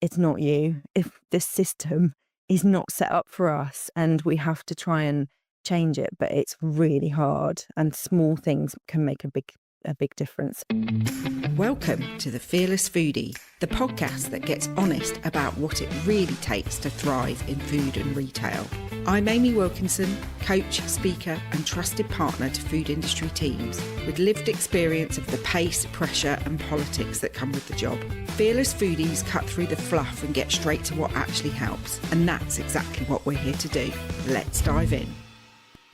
it's not you. If this system is not set up for us and we have to try and change it, but it's really hard, and small things can make a big difference. Welcome to The Fearless Foodie, the podcast that gets honest about what it really takes to thrive in food and retail. I'm Amy Wilkinson, coach, speaker and trusted partner to food industry teams with lived experience of the pace, pressure and politics that come with the job. Fearless Foodies cut through the fluff and get straight to what actually helps, and that's exactly what we're here to do. Let's dive in.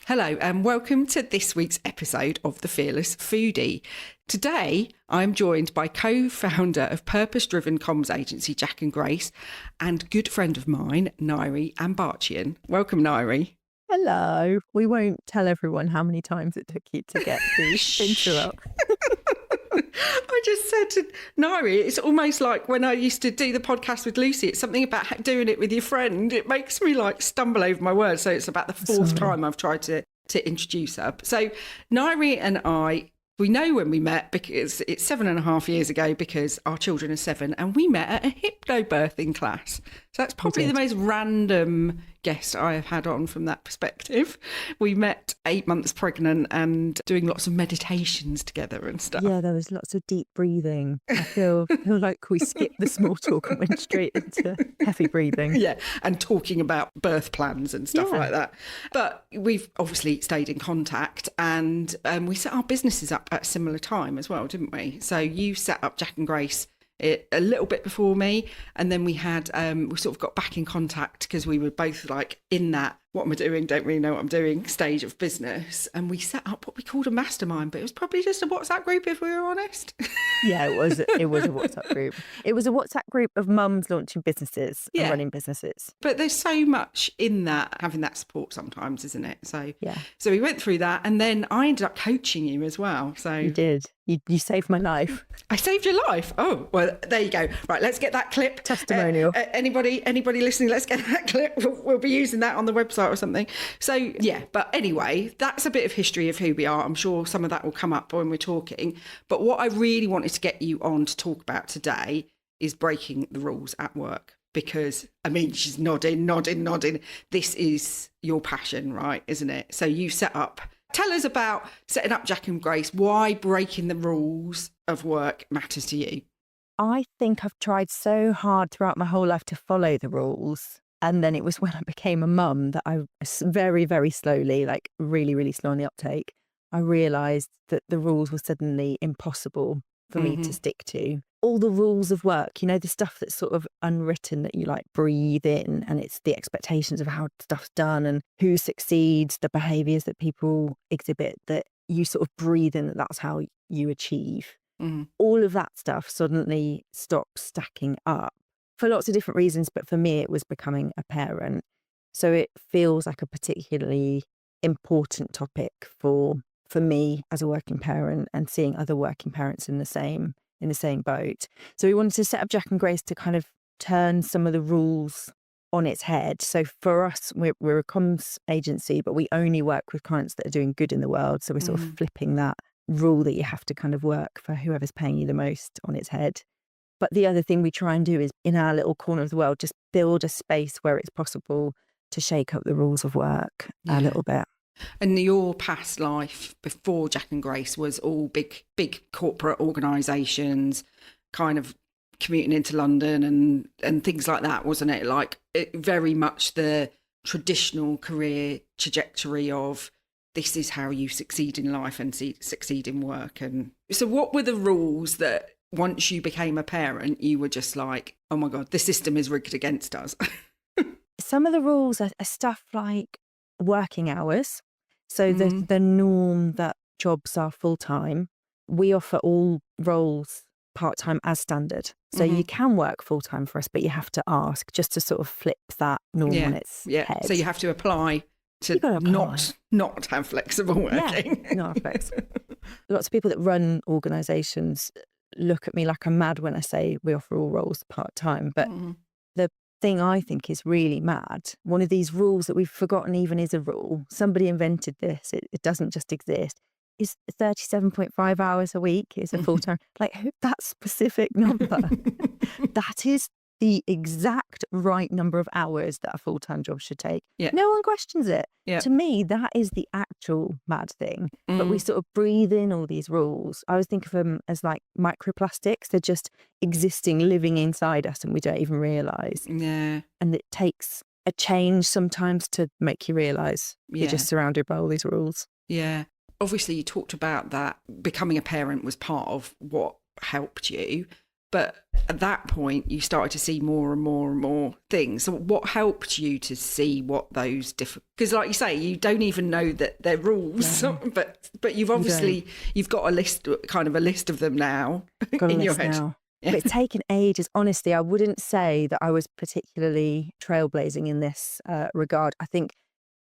Hello and welcome to this week's episode of The Fearless Foodie. Today, I'm joined by co-founder of purpose-driven comms agency Jack and Grace and good friend of mine, Nyree Ambarchian. Welcome, Nyree. Hello. We won't tell everyone how many times it took you to get the intro up. I just said to Nyree, it's almost like when I used to do the podcast with Lucy, it's something about doing it with your friend. It makes me like stumble over my words. So it's about the fourth time I've tried to introduce her. So Nyree and I, we know when we met because it's 7.5 years ago because our children are 7 and we met at a hypnobirthing class. So that's probably the most random guest I have had on from that perspective. We met 8 months pregnant and doing lots of meditations together and stuff. Yeah, there was lots of deep breathing. I feel like we skipped the small talk and went straight into heavy breathing. Yeah, and talking about birth plans and stuff like that. But we've obviously stayed in contact and we set our businesses up at a similar time as well, didn't we? So you set up Jack and Grace a little bit before me, and then we had we sort of got back in contact because we were both like in that what am I doing, don't really know what I'm doing stage of business, and we set up what we called a mastermind, but it was probably just a WhatsApp group if we were honest. Yeah, it was a WhatsApp group. It was a WhatsApp group of mums launching businesses and running businesses. But there's so much in that, having that support sometimes, isn't it? So so we went through that, and then I ended up coaching you as well. So you did. You saved my life. I saved your life. Oh, well, there you go. Right, let's get that clip. Testimonial. Anybody listening, let's get that clip. We'll be using that on the website or something. So, yeah, but anyway, that's a bit of history of who we are. I'm sure some of that will come up when we're talking. But what I really wanted to get you on to talk about today is breaking the rules at work. Because, I mean, she's nodding. This is your passion, right? Isn't it? So you set up... Tell us about setting up Jack and Grace, why breaking the rules of work matters to you. I think I've tried so hard throughout my whole life to follow the rules. And then it was when I became a mum that I very, very slowly, like really, really slow on the uptake, I realised that the rules were suddenly impossible for me to stick to. All the rules of work, you know, the stuff that's sort of unwritten that you like breathe in, and it's the expectations of how stuff's done and who succeeds, the behaviours that people exhibit that you sort of breathe in, that's how you achieve. All of that stuff suddenly stops stacking up for lots of different reasons. But for me, it was becoming a parent. So it feels like a particularly important topic for me as a working parent and seeing other working parents in the same boat. So we wanted to set up Jack and Grace to kind of turn some of the rules on its head. So for us, we're a comms agency, but we only work with clients that are doing good in the world. So we're sort of flipping that rule that you have to kind of work for whoever's paying you the most on its head. But the other thing we try and do is in our little corner of the world, just build a space where it's possible to shake up the rules of work a little bit. And your past life before Jack and Grace was all big corporate organisations, kind of commuting into London and things like that, wasn't it? Like very much the traditional career trajectory of this is how you succeed in life and succeed in work. And so what were the rules that once you became a parent, you were just like, oh my God, the system is rigged against us? Some of the rules are stuff like working hours. So the norm that jobs are full-time, we offer all roles part-time as standard. So you can work full-time for us, but you have to ask just to sort of flip that norm on its head. So you have to apply to not have flexible working. Yeah, not flexible. Lots of people that run organisations look at me like I'm mad when I say we offer all roles part-time. But the thing I think is really mad, one of these rules that we've forgotten even is a rule, somebody invented this, it doesn't just exist, is 37.5 hours a week is a full-time. Like, that specific number, that is the exact right number of hours that a full-time job should take. Yeah. No one questions it. Yeah. To me, that is the actual mad thing. But we Mm. sort of breathe in all these rules. I always think of them as like microplastics. They're just existing, living inside us, and we don't even realise. Yeah. And it takes a change sometimes to make you realise you're Yeah. just surrounded by all these rules. Yeah. Obviously, you talked about that becoming a parent was part of what helped you. But at that point, you started to see more and more and more things. So what helped you to see what those different... Because like you say, you don't even know that they're rules, No. but you've obviously, you've got a list of them now Got a in your list head. now. Yeah. But it's taken ages. Honestly, I wouldn't say that I was particularly trailblazing in this regard. I think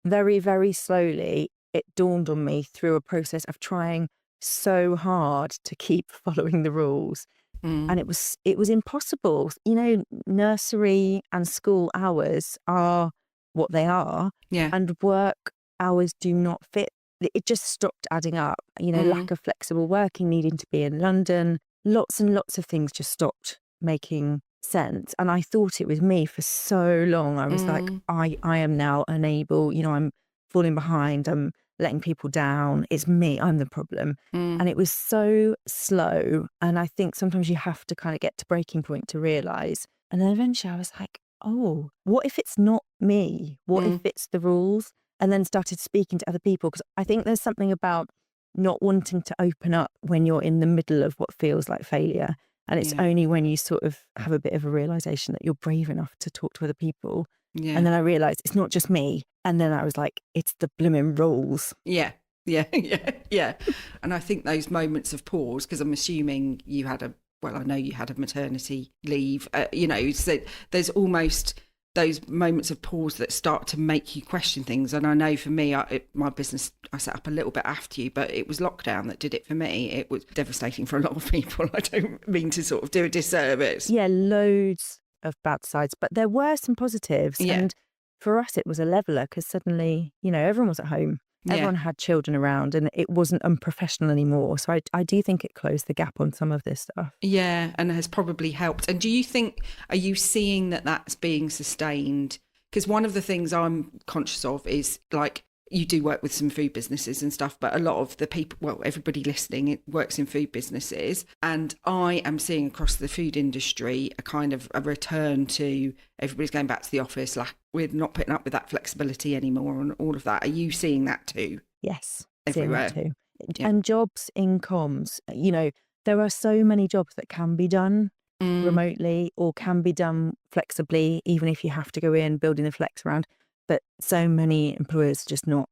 very, very slowly it dawned on me through a process of trying so hard to keep following the rules. And it was impossible. You know, nursery and school hours are what they are, Yeah. and work hours do not fit. It just stopped adding up. You know, lack of flexible working, needing to be in London, lots and lots of things just stopped making sense. And I thought it was me for so long. I was like, I am now unable, you know, I'm falling behind, I'm letting people down. It's me, I'm the problem. And it was so slow. And I think sometimes you have to kind of get to breaking point to realise. And then eventually I was like, oh, what if it's not me? What if it's the rules? And then started speaking to other people, because I think there's something about not wanting to open up when you're in the middle of what feels like failure. And it's only when you sort of have a bit of a realisation that you're brave enough to talk to other people. Yeah. And then I realised it's not just me. And then I was like, it's the blooming rules. Yeah. And I think those moments of pause, because I'm assuming you had I know you had a maternity leave, you know, so there's almost those moments of pause that start to make you question things. And I know for me, my business, I set up a little bit after you, but it was lockdown that did it for me. It was devastating for a lot of people. I don't mean to sort of do a disservice. Yeah, loads of bad sides, but there were some positives. Yeah. And for us, it was a leveller, because suddenly, you know, everyone was at home. Everyone had children around, and it wasn't unprofessional anymore. So I do think it closed the gap on some of this stuff. Yeah, and has probably helped. And do you think, are you seeing that that's being sustained? Because one of the things I'm conscious of is, like, you do work with some food businesses and stuff, but a lot of the people, well, everybody listening, it works in food businesses. And I am seeing across the food industry a kind of a return to everybody's going back to the office, like we're not putting up with that flexibility anymore and all of that. Are you seeing that too? Yes, Everywhere. seeing that too. Yeah. And jobs in comms, you know, there are so many jobs that can be done remotely or can be done flexibly, even if you have to go in, building the flex around. But so many employers just not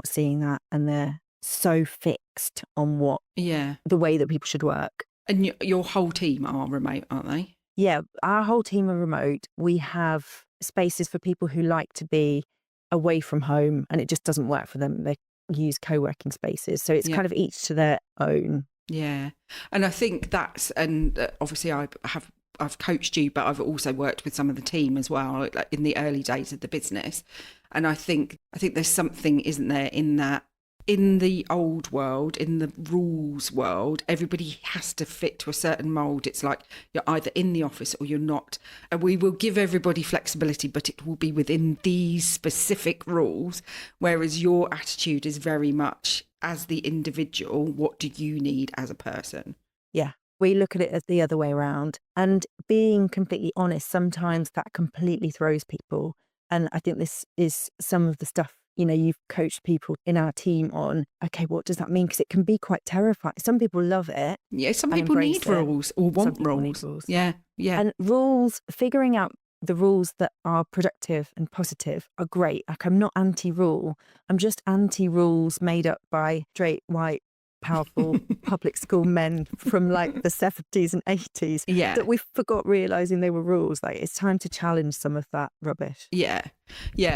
seeing that, and they're so fixed on the way that people should work. And your whole team are remote, aren't they? Yeah, our whole team are remote. We have spaces for people who like to be away from home and it just doesn't work for them. They use co-working spaces. So it's kind of each to their own. Yeah. And I think that's, and obviously I've coached you, but I've also worked with some of the team as well, like in the early days of the business. And I think there's something, isn't there, in that, in the old world, in the rules world, everybody has to fit to a certain mould. It's like you're either in the office or you're not. And we will give everybody flexibility, but it will be within these specific rules. Whereas your attitude is very much, as the individual, what do you need as a person? Yeah. We look at it as the other way around. And being completely honest, sometimes that completely throws people. And I think this is some of the stuff, you know, you've coached people in our team on, okay, what does that mean? Because it can be quite terrifying. Some people love it. Yeah, some people need rules or want rules. Yeah. And rules, figuring out the rules that are productive and positive are great. Like, I'm not anti-rule. I'm just anti-rules made up by straight, white, powerful public school men from like the 70s and 80s that we forgot realising they were rules. Like, it's time to challenge some of that rubbish. Yeah.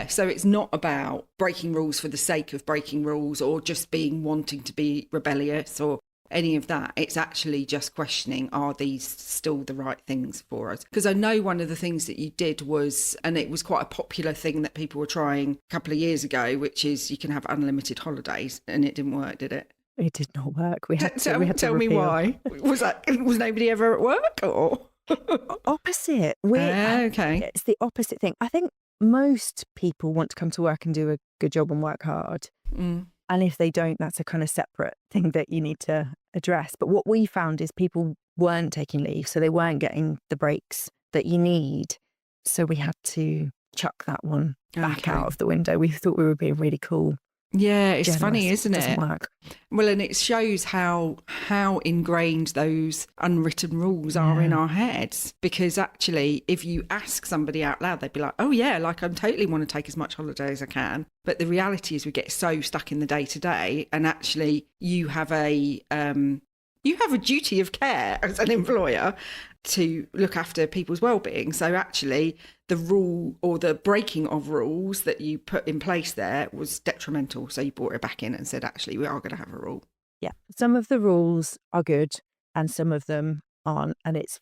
So it's not about breaking rules for the sake of breaking rules or just wanting to be rebellious or any of that. It's actually just questioning, are these still the right things for us? Because I know one of the things that you did was, and it was quite a popular thing that people were trying a couple of years ago, which is you can have unlimited holidays, and it didn't work, did it? It did not work. We had to Tell me repeal. why. Was nobody ever at work, or? Opposite. Okay. It's the opposite thing. I think most people want to come to work and do a good job and work hard. Mm. And if they don't, that's a kind of separate thing that you need to address. But what we found is people weren't taking leave, so they weren't getting the breaks that you need. So we had to chuck that one back out of the window. We thought we were being really cool. Yeah, it's Generous. funny, isn't it? Doesn't work. Well, and it shows how ingrained those unwritten rules are in our heads. Because actually, if you ask somebody out loud, they'd be like, oh yeah, like I totally want to take as much holiday as I can. But the reality is we get so stuck in the day to day, and actually you have a duty of care as an employer to look after people's well-being. So actually the rule or the breaking of rules that you put in place there was detrimental. So you brought it back in and said, actually, we are going to have a rule. Yeah. Some of the rules are good and some of them aren't. And it's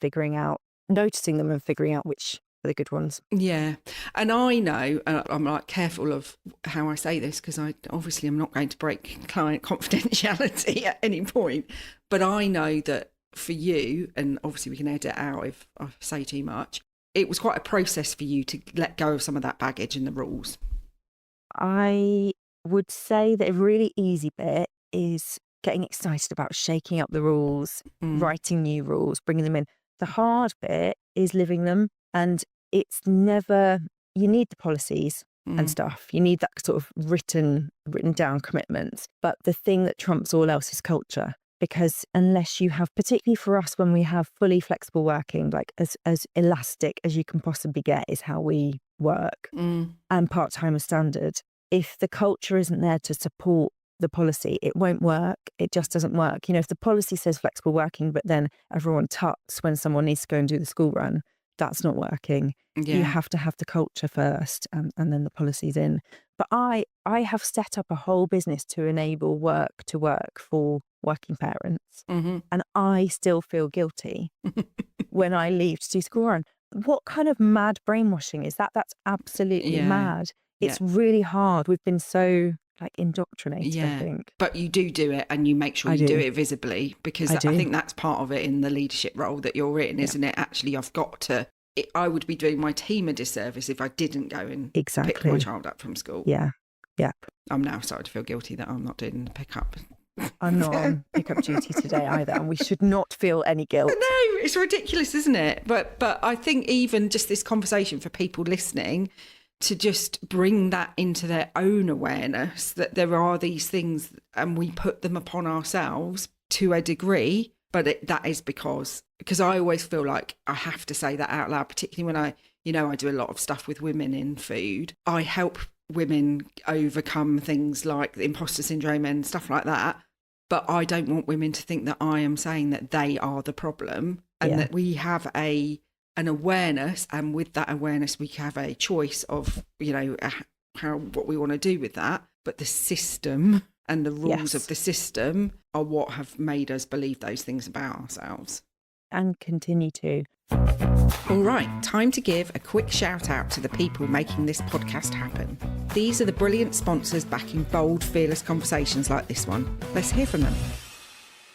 noticing them and figuring out which are the good ones. Yeah. And I know, I'm like careful of how I say this because I'm not going to break client confidentiality at any point. But I know that for you, and obviously we can edit out if I say too much, it was quite a process for you to let go of some of that baggage and the rules. I would say that a really easy bit is getting excited about shaking up the rules, writing new rules, bringing them in. The hard bit is living them. And it's never, you need the policies and stuff. You need that sort of written down commitments. But the thing that trumps all else is culture. Because unless you have, particularly for us, when we have fully flexible working, like as elastic as you can possibly get is how we work, and part-time is standard. If the culture isn't there to support the policy, it won't work. It just doesn't work. You know, if the policy says flexible working, but then everyone tucks when someone needs to go and do the school run, that's not working. Yeah. You have to have the culture first and then the policies in. But I have set up a whole business to enable work to work for working parents. And I still feel guilty when I leave to do school run. What kind of mad brainwashing is that? That's absolutely mad. It's really hard. We've been so indoctrinated, I think. But you do it and you make sure you do it visibly because I think that's part of it in the leadership role that you're in, isn't it? Actually, I would be doing my team a disservice if I didn't go and pick my child up from school. Yeah. Yeah. I'm now starting to feel guilty that I'm not doing the pick-up. I'm not on pick-up duty today either, and we should not feel any guilt. No, it's ridiculous, isn't it? But I think even just this conversation for people listening to just bring that into their own awareness that there are these things and we put them upon ourselves to a degree, but that is because I always feel like I have to say that out loud, particularly when I do a lot of stuff with women in food. I help women overcome things like the imposter syndrome and stuff like that. But I don't want women to think that I am saying that they are the problem and that we have an awareness. And with that awareness, we have a choice of, what we want to do with that. But the system and the rules of the system are what have made us believe those things about ourselves. And continue to. All right, time to give a quick shout out to the people making this podcast happen. These are the brilliant sponsors backing bold, fearless conversations like this one. Let's hear from them.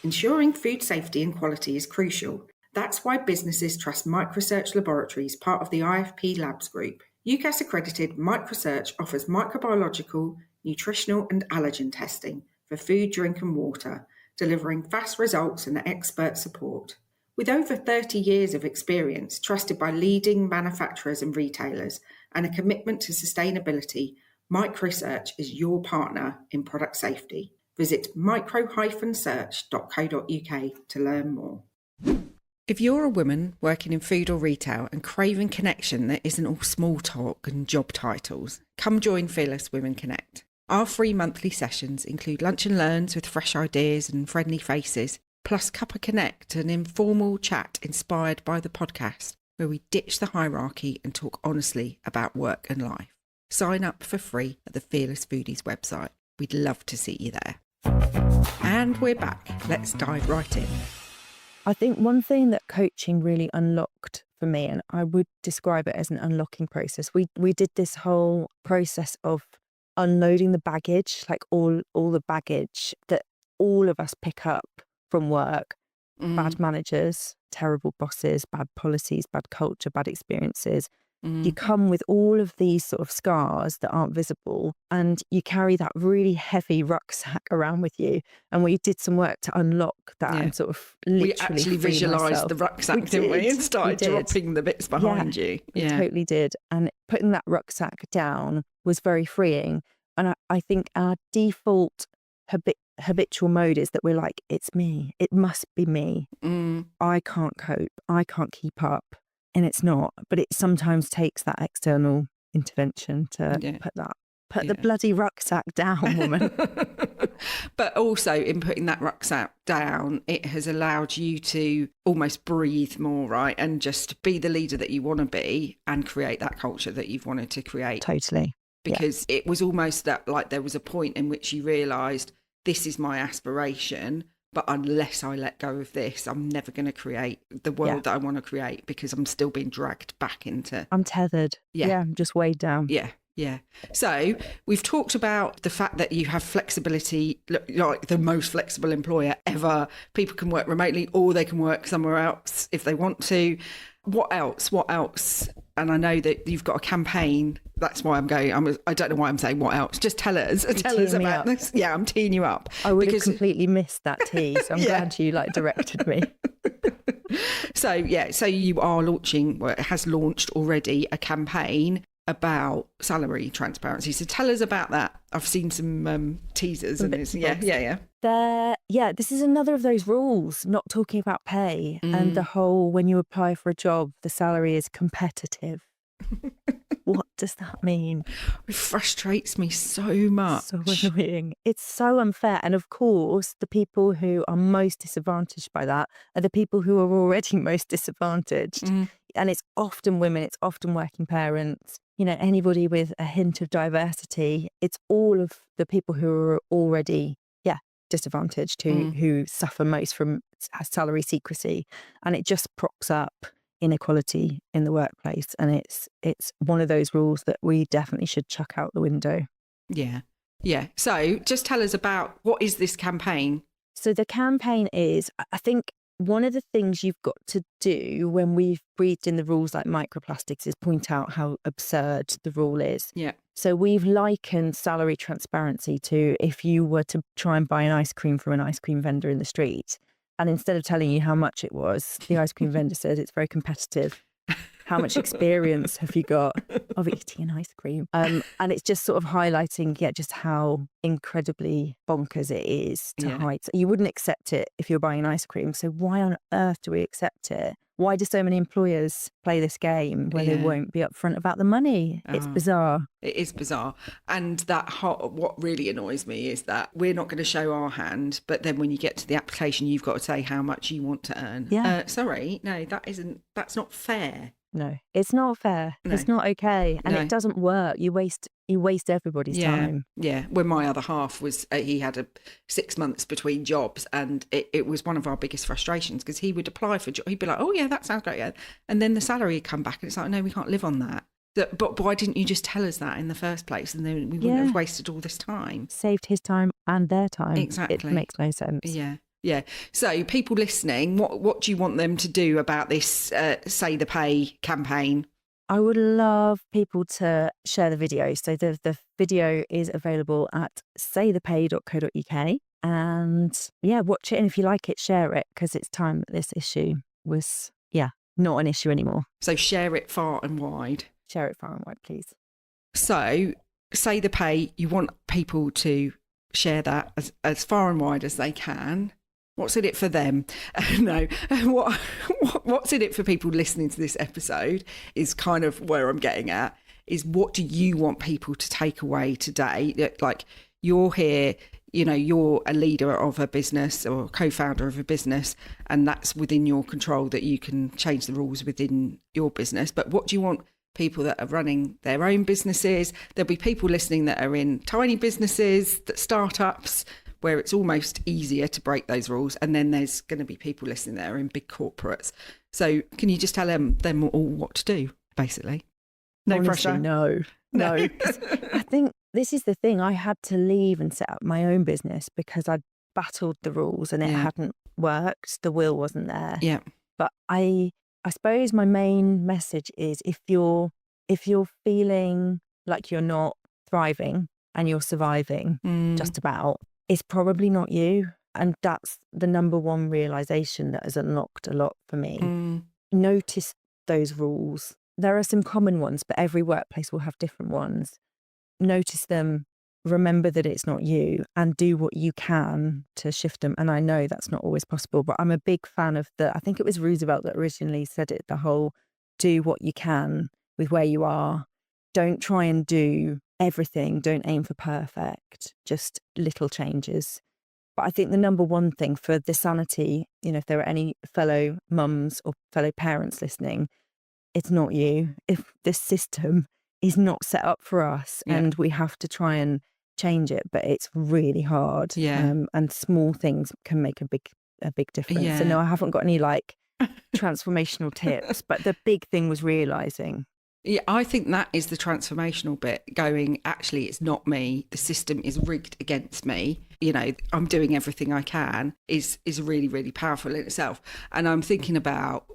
Ensuring food safety and quality is crucial. That's why businesses trust Microsearch Laboratories, part of the IFP Labs group. UCAS accredited Microsearch offers microbiological, nutritional and allergen testing for food, drink and water, delivering fast results and expert support. With over 30 years of experience, trusted by leading manufacturers and retailers, and a commitment to sustainability, Microsearch is your partner in product safety. Visit micro-search.co.uk to learn more. If you're a woman working in food or retail and craving connection that isn't all small talk and job titles, come join Fearless Women Connect. Our free monthly sessions include lunch and learns with fresh ideas and friendly faces, plus Cuppa Connect, an informal chat inspired by the podcast, where we ditch the hierarchy and talk honestly about work and life. Sign up for free at the Fearless Foodies website. We'd love to see you there. And we're back. Let's dive right in. I think one thing that coaching really unlocked for me, and I would describe it as an unlocking process, we did this whole process of unloading the baggage, like all the baggage that all of us pick up from work, bad managers, terrible bosses, bad policies, bad culture, bad experiences. You come with all of these sort of scars that aren't visible, and you carry that really heavy rucksack around with you. And we did some work to unlock that and sort of literally We actually free visualised myself. the rucksack, didn't we? And started dropping the bits behind you. We totally did. And putting that rucksack down was very freeing. And I think our default habitual mode is that we're like, it's me. It must be me. I can't cope. I can't keep up. And it's not. But it sometimes takes that external intervention to put the bloody rucksack down, woman. But also in putting that rucksack down, it has allowed you to almost breathe more, right? And just be the leader that you want to be and create that culture that you've wanted to create. Totally. Because it was almost that, like, there was a point in which you realised, this is my aspiration, but unless I let go of this, I'm never going to create the world that I want to create, because I'm still being dragged back into... I'm tethered. Yeah, I'm just weighed down. Yeah. So we've talked about the fact that you have flexibility, like the most flexible employer ever. People can work remotely or they can work somewhere else if they want to. What else? And I know that you've got a campaign. That's why I'm going. I don't know why I'm saying what else. Just tell us. Tell us about this. Yeah, I'm teeing you up. I would have completely missed that tea. So I'm glad you directed me. So you are launching, well, it has launched already, a campaign about salary transparency. So tell us about that. I've seen some teasers and it's, this is another of those rules, not talking about pay and the whole, when you apply for a job, the salary is competitive. What does that mean? It frustrates me so much. So annoying. It's so unfair. And of course, the people who are most disadvantaged by that are the people who are already most disadvantaged. And it's often women, it's often working parents, anybody with a hint of diversity. It's all of the people who are already, disadvantaged, who suffer most from salary secrecy. And it just props up inequality in the workplace. And it's one of those rules that we definitely should chuck out the window. Yeah. So just tell us about, what is this campaign? So the campaign is, I think, one of the things you've got to do when we've breathed in the rules like microplastics is point out how absurd the rule is. Yeah. So we've likened salary transparency to if you were to try and buy an ice cream from an ice cream vendor in the street, and instead of telling you how much it was, the ice cream vendor says it's very competitive. How much experience have you got of eating an ice cream? And it's just sort of highlighting, just how incredibly bonkers it is to hide. So you wouldn't accept it if you're buying ice cream. So why on earth do we accept it? Why do so many employers play this game where they won't be upfront about the money? It's bizarre. It is bizarre. And what really annoys me is that we're not going to show our hand, but then when you get to the application, you've got to say how much you want to earn. Sorry, no, that's not fair. No, it's not fair. No. It's not okay. And it doesn't work. You waste everybody's time. Yeah. When my other half was, he had 6 months between jobs, and it was one of our biggest frustrations, because he would apply for jobs. He'd be like, oh yeah, that sounds great. Yeah. And then the salary would come back and it's like, no, we can't live on that. But why didn't you just tell us that in the first place? And then we wouldn't have wasted all this time. Saved his time and their time. Exactly. It makes no sense. Yeah. So people listening, what do you want them to do about this SayThePay campaign? I would love people to share the video. So the video is available at saythepay.co.uk. And watch it. And if you like it, share it, because it's time that this issue was, not an issue anymore. So share it far and wide. Share it far and wide, please. So SayThePay, you want people to share that as far and wide as they can. What's in it for them? No. What's in it for people listening to this episode is kind of where I'm getting at, is what do you want people to take away today? Like, you're here, you're a leader of a business or co-founder of a business, and that's within your control that you can change the rules within your business. But what do you want people that are running their own businesses? There'll be people listening that are in tiny businesses, startups, where it's almost easier to break those rules. And then there's going to be people listening that are in big corporates. So can you just tell them all what to do, basically? No Honestly, pressure? No. I think this is the thing. I had to leave and set up my own business because I'd battled the rules and it hadn't worked. The will wasn't there. Yeah. But I suppose my main message is if you're feeling like you're not thriving and you're surviving just about, it's probably not you. And that's the number one realization that has unlocked a lot for me. Notice those rules. There are some common ones, but every workplace will have different ones. Notice them, remember that it's not you, and do what you can to shift them. And I know that's not always possible, but I'm a big fan of I think it was Roosevelt that originally said it, the whole do what you can with where you are. Don't try and do everything. Don't aim for perfect, just little changes. But I think the number one thing for the sanity, if there are any fellow mums or fellow parents listening, it's not you. If this system is not set up for us and we have to try and change it, but it's really hard. And small things can make a big difference. So no, I haven't got any transformational tips, but the big thing was realizing. Yeah, I think that is the transformational bit, going, actually, it's not me. The system is rigged against me. I'm doing everything I can is really, really powerful in itself. And I'm thinking about,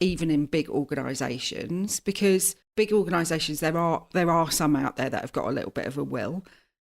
even in big organisations, because big organisations, there are some out there that have got a little bit of a will.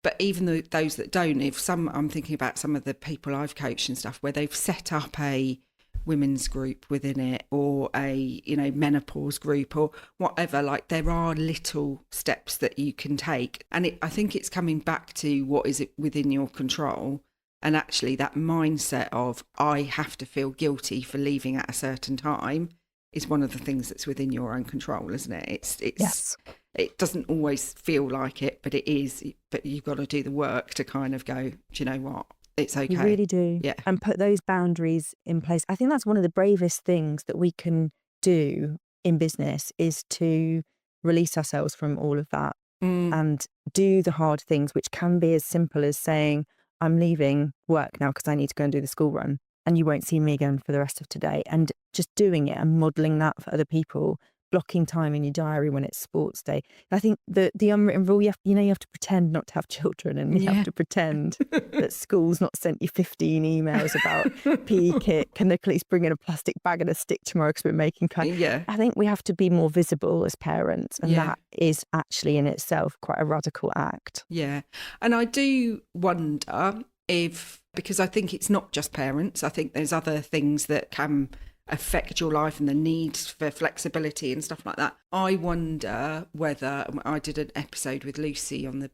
But even those that don't, I'm thinking about some of the people I've coached and stuff where they've set up a women's group within it, or a menopause group or whatever. There are little steps that you can take, and I think it's coming back to what is it within your control. And actually that mindset of I have to feel guilty for leaving at a certain time is one of the things that's within your own control, isn't it? It's yes. It doesn't always feel like it, but it is. But you've got to do the work to kind of go, do you know what? It's okay. You really do. Yeah. And put those boundaries in place. I think that's one of the bravest things that we can do in business, is to release ourselves from all of that and do the hard things, which can be as simple as saying, I'm leaving work now because I need to go and do the school run, and you won't see me again for the rest of today. And just doing it and modelling that for other people, blocking time in your diary when it's sports day. I think the unwritten rule, you have to pretend not to have children, and you have to pretend that school's not sent you 15 emails about PE kit. Can the police bring in a plastic bag and a stick tomorrow because we're making I think we have to be more visible as parents, and that is actually in itself quite a radical act. Yeah. And I do wonder because I think it's not just parents, I think there's other things that can affect your life and the need for flexibility and stuff like that. I wonder whether, I did an episode with Lucy on the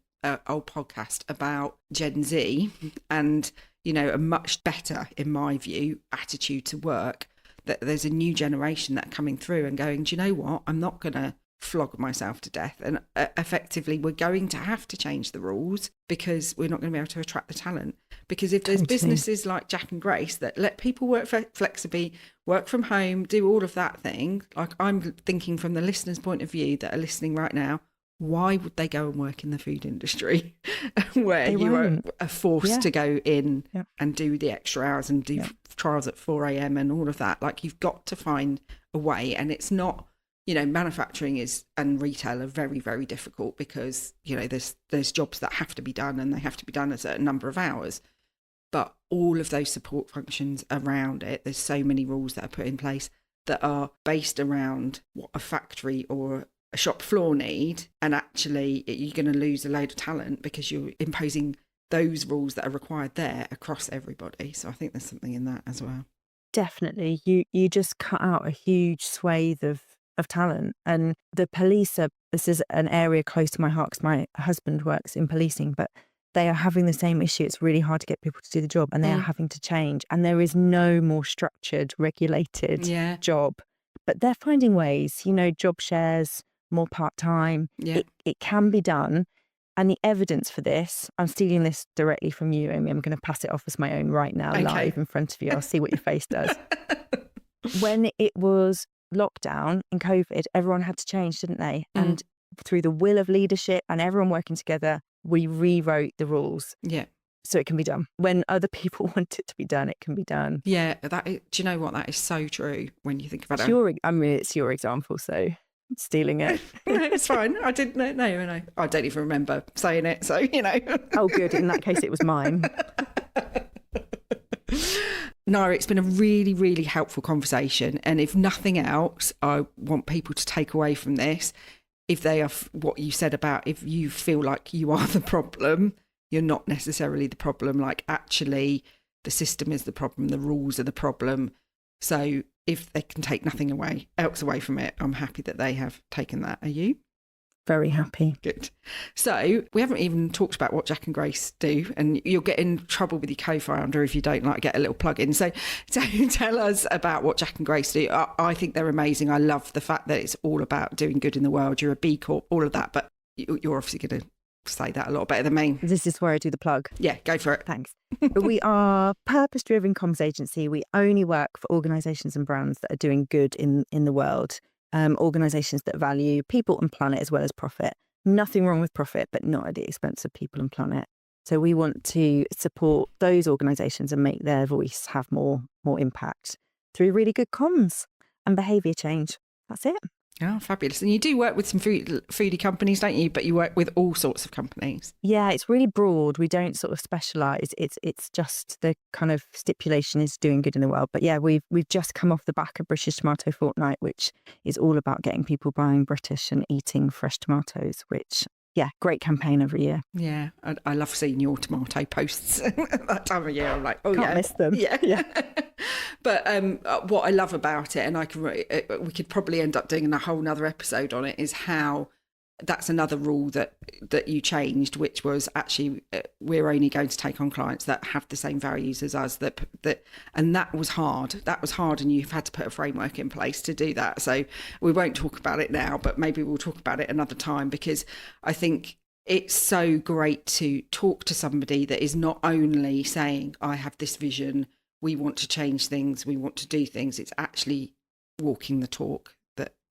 old podcast about Gen Z and, a much better, in my view, attitude to work, that there's a new generation that are coming through and going, do you know what? I'm not going to flog myself to death. And effectively, we're going to have to change the rules because we're not going to be able to attract the talent. Because if there's businesses like Jack and Grace that let people work flexibly, work from home, do all of that thing, I'm thinking from the listener's point of view that are listening right now, why would they go and work in the food industry where you are forced to go in and do the extra hours and do trials at 4 a.m. and all of that? You've got to find a way. And it's not, manufacturing and retail are very, very difficult because, there's jobs that have to be done and they have to be done a certain number of hours. But all of those support functions around it, there's so many rules that are put in place that are based around what a factory or a shop floor need. And actually, you're going to lose a load of talent because you're imposing those rules that are required there across everybody. So I think there's something in that as well. Definitely. You just cut out a huge swathe of talent. And the police this is an area close to my heart because my husband works in policing, but they are having the same issue. It's really hard to get people to do the job, and they are having to change. And there is no more structured, regulated job. But they're finding ways, job shares, more part-time. Yeah. It can be done. And the evidence for this, I'm stealing this directly from you, Amy. I'm going to pass it off as my own right now, live in front of you. I'll see what your face does. When it was lockdown in COVID, everyone had to change, didn't they? And through the will of leadership and everyone working together, we rewrote the rules. Yeah. So it can be done. When other people want it to be done, it can be done. Yeah. Do you know what? That is so true when you think about it. It's your example, so I'm stealing it. It's fine. I didn't know. No. I don't even remember saying it. So, Oh, good. In that case, it was mine. Nyree, it's been a really, really helpful conversation. And if nothing else, I want people to take away from this, if they are what you said about if you feel like you are the problem, you're not necessarily the problem. Like, actually, the system is the problem, the rules are the problem. So if they can take nothing else away from it, I'm happy that they have taken that. Are you? Very happy. Good. So we haven't even talked about what Jack and Grace do, and you'll get in trouble with your co-founder if you don't like get a little plug in. So tell us about what Jack and Grace do. I think they're amazing. I love the fact that it's all about doing good in the world. You're a B Corp, all of that, but you're obviously going to say that a lot better than me. This is where I do the plug. Yeah, go for it. Thanks. We are a purpose-driven comms agency. We only work for organisations and brands that are doing good in the world. Organisations that value people and planet as well as profit. Nothing wrong with profit, but not at the expense of people and planet. So we want to support those organisations and make their voice have more impact through really good comms and behaviour change. That's it. Oh, fabulous. And you do work with some foodie companies, don't you? But you work with all sorts of companies. Yeah, it's really broad. We don't sort of specialise. It's just the kind of stipulation is doing good in the world. But yeah, we've just come off the back of British Tomato Fortnight, which is all about getting people buying British and eating fresh tomatoes, which, yeah, great campaign every year. Yeah, I love seeing your tomato posts at that time of year. I'm like, oh, Can't miss them. Yeah. But what I love about it, and we could probably end up doing a whole nother episode on it, is how that's another rule that you changed, which was actually we're only going to take on clients that have the same values as us. And that was hard. That was hard, and you've had to put a framework in place to do that. So we won't talk about it now, but maybe we'll talk about it another time, because I think it's so great to talk to somebody that is not only saying, I have this vision, we want to change things, we want to do things. It's actually walking the talk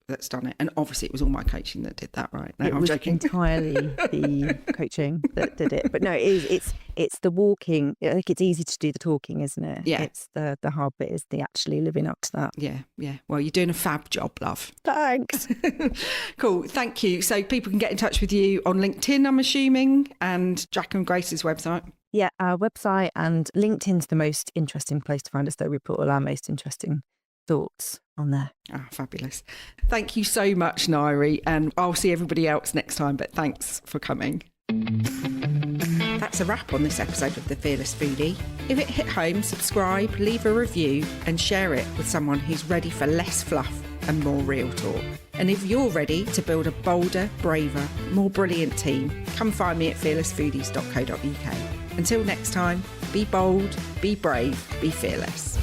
that's done it. And obviously it was all my coaching that did that, right? No, it I'm was joking. Entirely the coaching that did it. But no, it's the walking. Like, it's easy to do the talking, isn't it? Yeah. It's the hard bit is the actually living up to that. Yeah. Well, you're doing a fab job, love. Thanks. Cool. Thank you. So people can get in touch with you on LinkedIn, I'm assuming, and Jack and Grace's website. Yeah, our website and LinkedIn's the most interesting place to find us, though. We put all our most interesting thoughts on there. Ah, fabulous. Thank you so much, Nyree, and I'll see everybody else next time, but thanks for coming. That's a wrap on this episode of The Fearless Foodie. If it hit home, subscribe, leave a review and share it with someone who's ready for less fluff and more real talk. And if you're ready to build a bolder, braver, more brilliant team, come find me at fearlessfoodies.co.uk. Until next time, be bold, be brave, be fearless.